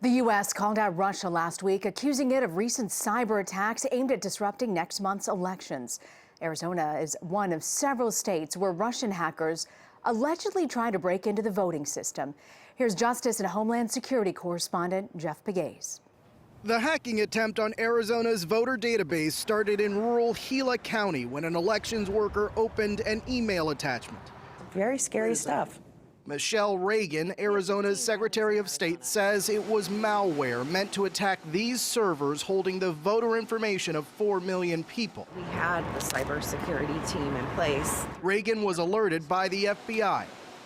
The U.S. called out Russia last week, accusing it of recent cyber attacks aimed at disrupting next month's elections. Arizona is one of several states where Russian hackers allegedly tried to break into the voting system. Here's Justice and Homeland Security correspondent Jeff Pegues. The hacking attempt on Arizona's voter database started in rural Gila County when an elections worker opened an email attachment. Very scary stuff. Michelle Reagan, Arizona's Secretary of State, says it was malware meant to attack these servers holding the voter information of 4 million people. We had the cybersecurity team in place. Reagan was alerted by the FBI.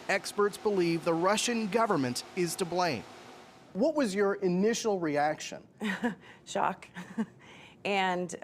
Experts believe the Russian government is to blame. What was your initial reaction? Shock and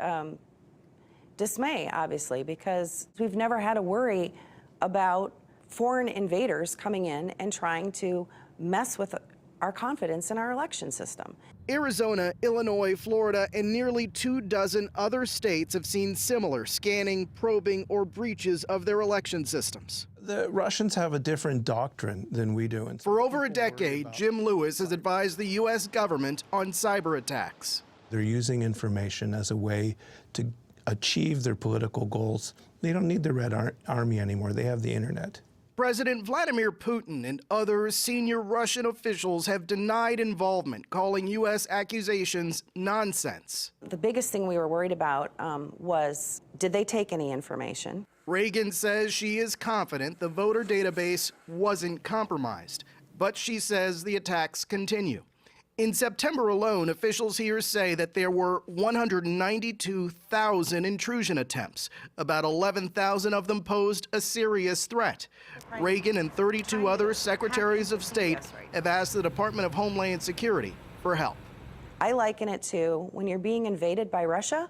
dismay, obviously, because we've never had to worry about foreign invaders coming in and trying to mess with our confidence in our election system. Arizona, Illinois, Florida, and nearly 24 other states have seen similar scanning, probing, or breaches of their election systems. The Russians have a different doctrine than we do. For over a decade, Jim Lewis has advised the U.S. government on cyber attacks. They're using information as a way to achieve their political goals. They don't need the Red Army anymore. They have the internet. President Vladimir Putin and other senior Russian officials have denied involvement, calling U.S. accusations nonsense. The biggest thing we were worried about was, did they take any information? Reagan says she is confident the voter database wasn't compromised, but she says the attacks continue. In September alone, officials here say that there were 192,000 intrusion attempts. About 11,000 of them posed a serious threat. Reagan and 32 other secretaries of state have asked the Department of Homeland Security for help. I liken it to when you're being invaded by Russia,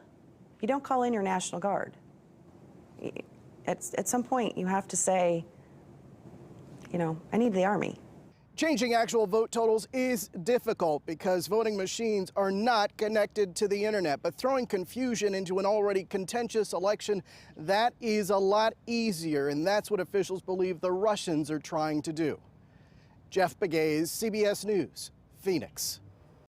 you don't call in your National Guard. At some point, you have to say, you know, I need the Army. Changing actual vote totals is difficult because voting machines are not connected to the internet. But throwing confusion into an already contentious election, that is a lot easier. And that's what officials believe the Russians are trying to do. Jeff Pegues, CBS News, Phoenix.